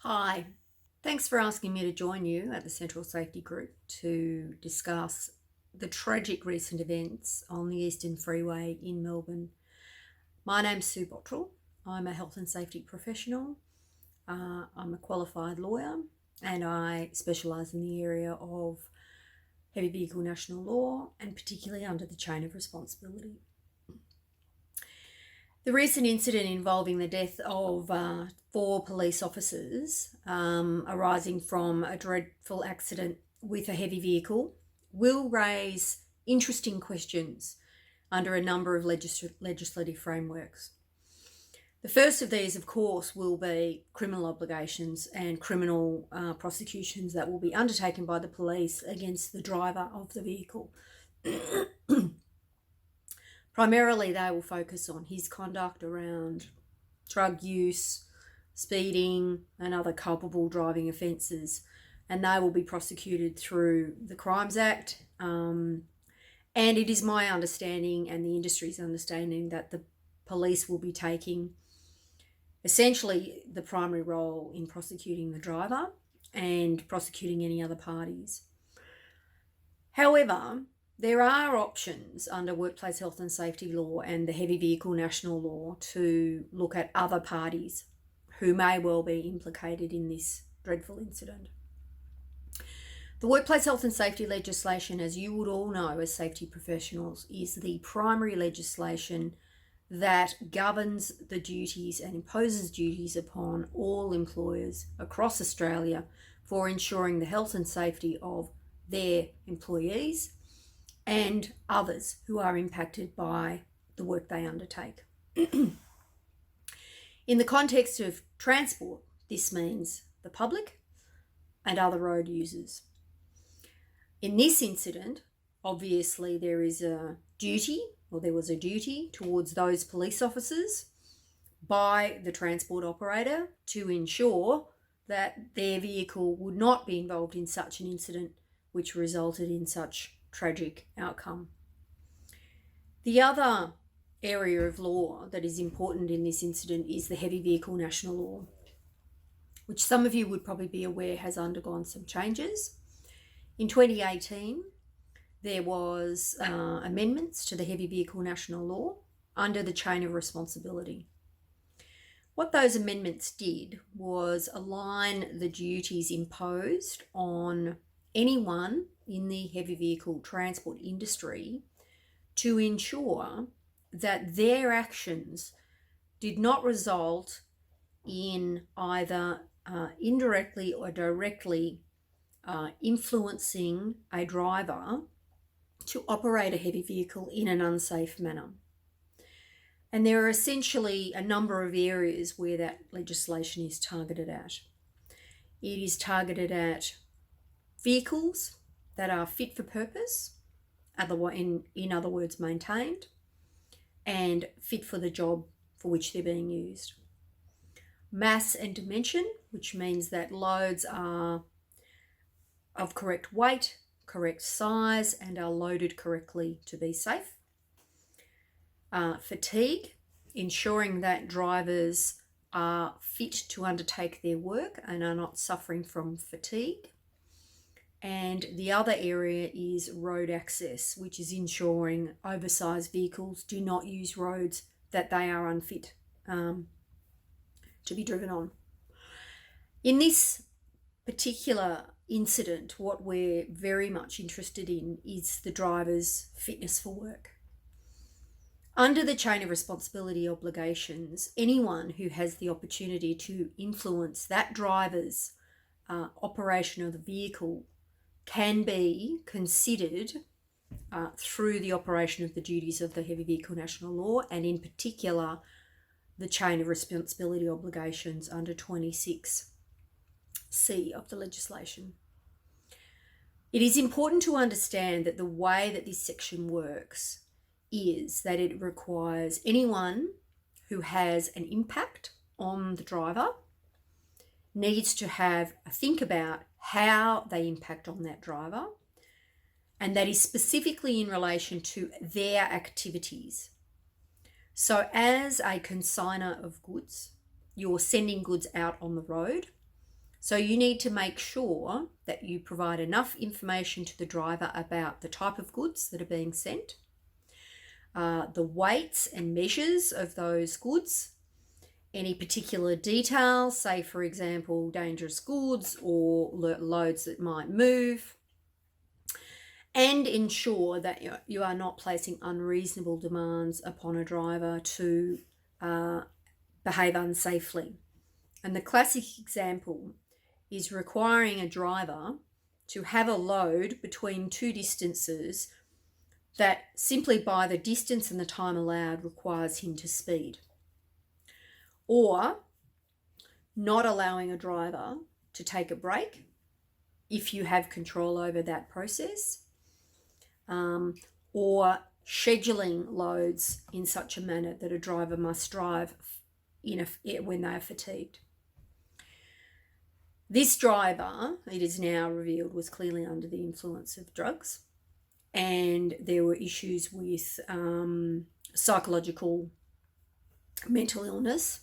Hi, thanks for asking me to join you at the Central Safety Group to discuss the tragic recent events on the Eastern Freeway in Melbourne. My name's Sue Bottrell. I'm a health and safety professional. I'm a qualified lawyer and I specialise in the area of heavy vehicle national law and particularly under the chain of responsibility. The recent incident involving the death of 4 police officers arising from a dreadful accident with a heavy vehicle will raise interesting questions under a number of legislative frameworks. The first of these, of course, will be criminal obligations and criminal prosecutions that will be undertaken by the police against the driver of the vehicle. Primarily, they will focus on his conduct around drug use, speeding, and other culpable driving offences, and they will be prosecuted through the Crimes Act. And it is my understanding and the industry's understanding that the police will be taking essentially the primary role in prosecuting the driver and prosecuting any other parties. However, there are options under workplace health and safety law and the heavy vehicle national law to look at other parties who may well be implicated in this dreadful incident. The workplace health and safety legislation, as you would all know as safety professionals, is the primary legislation that governs the duties and imposes duties upon all employers across Australia for ensuring the health and safety of their employees and others who are impacted by the work they undertake. In the context of transport, this means the public and other road users. In this incident, obviously there was a duty towards those police officers by the transport operator to ensure that their vehicle would not be involved in such an incident which resulted in such tragic outcome. The other area of law that is important in this incident is the heavy vehicle national law, which some of you would probably be aware has undergone some changes. In 2018, there was amendments to the heavy vehicle national law under the chain of responsibility. What those amendments did was align the duties imposed on anyone in the heavy vehicle transport industry to ensure that their actions did not result in either indirectly or directly influencing a driver to operate a heavy vehicle in an unsafe manner. And there are essentially a number of areas where that legislation is targeted at. It is targeted at vehicles that are fit for purpose, in other words, maintained, and fit for the job for which they're being used. Mass and dimension, which means that loads are of correct weight, correct size, and are loaded correctly to be safe. Fatigue, ensuring that drivers are fit to undertake their work and are not suffering from fatigue. And the other area is road access, which is ensuring oversized vehicles do not use roads that they are unfit to be driven on. In this particular incident, what we're very much interested in is the driver's fitness for work. Under the chain of responsibility obligations, anyone who has the opportunity to influence that driver's operation of the vehicle can be considered through the operation of the duties of the heavy vehicle national law, and in particular the chain of responsibility obligations under 26C of the legislation. It is important to understand that the way that this section works is that it requires anyone who has an impact on the driver needs to have a think about how they impact on that driver, and that is specifically in relation to their activities. So as a consigner of goods, you're sending goods out on the road, So you need to make sure that you provide enough information to the driver about the type of goods that are being sent, the weights and measures of those goods, any particular details, say for example dangerous goods or loads that might move, and ensure that you are not placing unreasonable demands upon a driver to behave unsafely. And the classic example is requiring a driver to have a load between two distances that simply by the distance and the time allowed requires him to speed. Or not allowing a driver to take a break if you have control over that process, or scheduling loads in such a manner that a driver must drive when they are fatigued. This driver, it is now revealed, was clearly under the influence of drugs, and there were issues with psychological mental illness.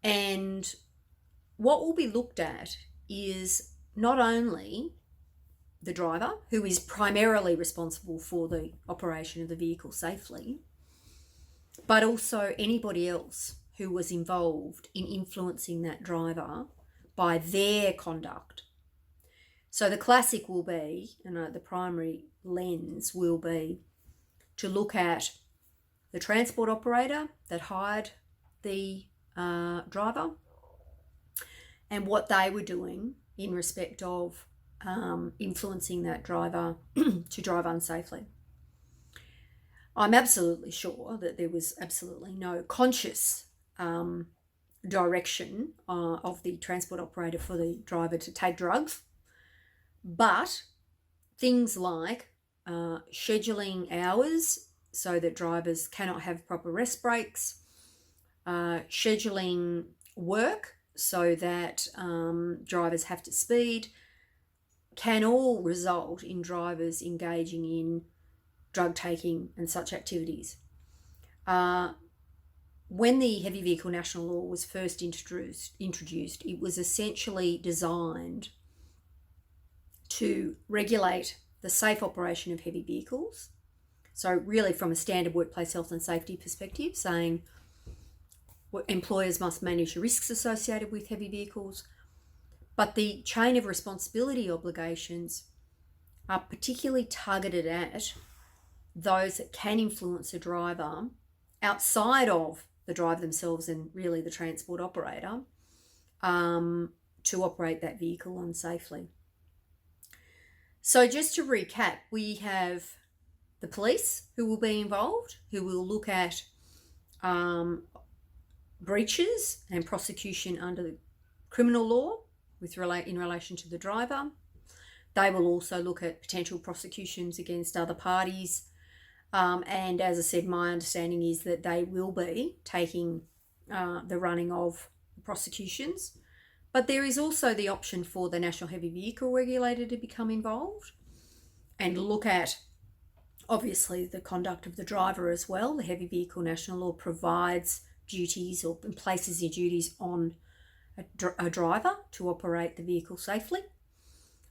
And what will be looked at is not only the driver, who is primarily responsible for the operation of the vehicle safely, but also anybody else who was involved in influencing that driver by their conduct. So the classic will be, the primary lens will be to look at the transport operator that hired the driver and what they were doing in respect of influencing that driver to drive unsafely. I'm absolutely sure that there was absolutely no conscious direction of the transport operator for the driver to take drugs, but things like scheduling hours so that drivers cannot have proper rest breaks, scheduling work so that drivers have to speed, can all result in drivers engaging in drug taking and such activities. When the Heavy Vehicle National Law was first introduced, it was essentially designed to regulate the safe operation of heavy vehicles. So really from a standard workplace health and safety perspective, saying employers must manage the risks associated with heavy vehicles, but the chain of responsibility obligations are particularly targeted at those that can influence a driver outside of the driver themselves and really the transport operator to operate that vehicle unsafely. So just to recap, we have the police who will be involved, who will look at breaches and prosecution under the criminal law in relation to the driver. They will also look at potential prosecutions against other parties. And as I said, my understanding is that they will be taking the running of prosecutions. But there is also the option for the National Heavy Vehicle Regulator to become involved and look at, obviously, the conduct of the driver as well. The Heavy Vehicle National Law provides duties or places the duties on a driver to operate the vehicle safely.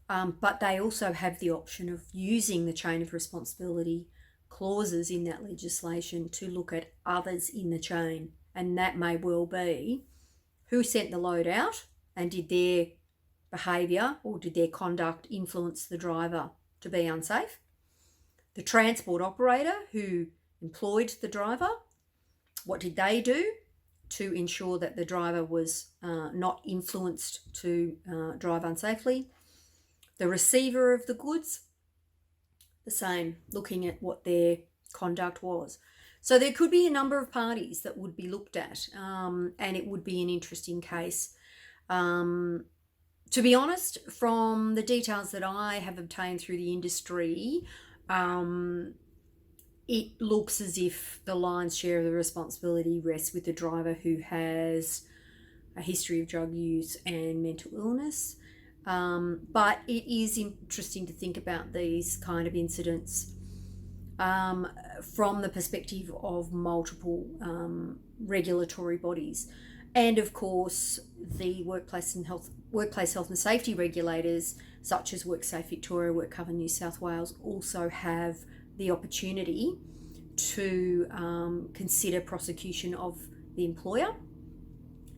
But they also have the option of using the chain of responsibility clauses in that legislation to look at others in the chain. And that may well be who sent the load out and did their behaviour or did their conduct influence the driver to be unsafe. The transport operator who employed the driver, what did they do to ensure that the driver was not influenced to drive unsafely? The receiver of the goods, the same, looking at what their conduct was. So there could be a number of parties that would be looked at, and it would be an interesting case. To be honest, from the details that I have obtained through the industry, it looks as if the lion's share of the responsibility rests with the driver who has a history of drug use and mental illness. But it is interesting to think about these kind of incidents from the perspective of multiple regulatory bodies. And of course, the Workplace and Health workplace health and safety regulators such as WorkSafe Victoria, WorkCover New South Wales also have the opportunity to consider prosecution of the employer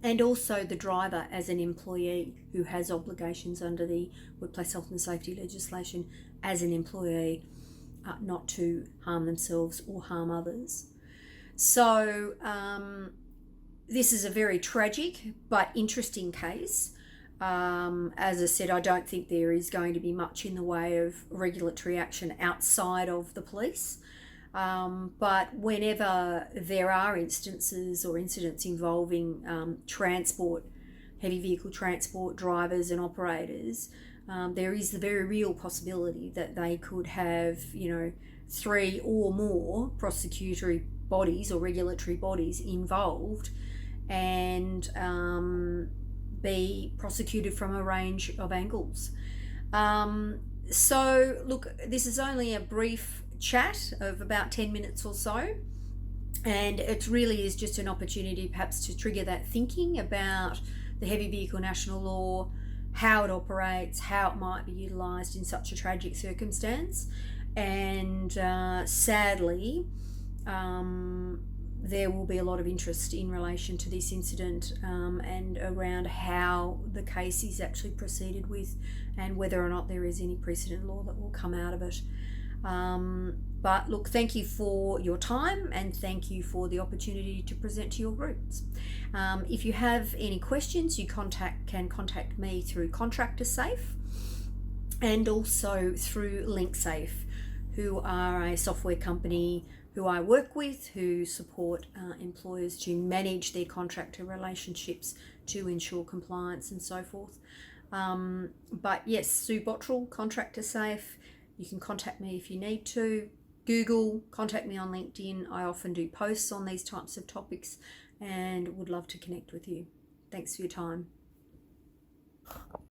and also the driver as an employee who has obligations under the workplace health and safety legislation as an employee not to harm themselves or harm others. So this is a very tragic but interesting case. As I said, I don't think there is going to be much in the way of regulatory action outside of the police. But whenever there are instances or incidents involving transport, heavy vehicle transport drivers and operators, there is the very real possibility that they could have, 3 or more prosecutory bodies or regulatory bodies involved and be prosecuted from a range of angles. So look, this is only a brief chat of about 10 minutes or so, and it really is just an opportunity perhaps to trigger that thinking about the heavy vehicle national law, how it operates, how it might be utilised in such a tragic circumstance. And sadly, there will be a lot of interest in relation to this incident and around how the case is actually proceeded with and whether or not there is any precedent law that will come out of it. But look, thank you for your time and thank you for the opportunity to present to your groups. If you have any questions, you can contact me through Contractor Safe and also through LinkSafe, who are a software company who I work with, who support employers to manage their contractor relationships to ensure compliance and so forth. But yes, Sue Bottrell, Contractor Safe. You can contact me if you need to. Google, contact me on LinkedIn. I often do posts on these types of topics and would love to connect with you. Thanks for your time.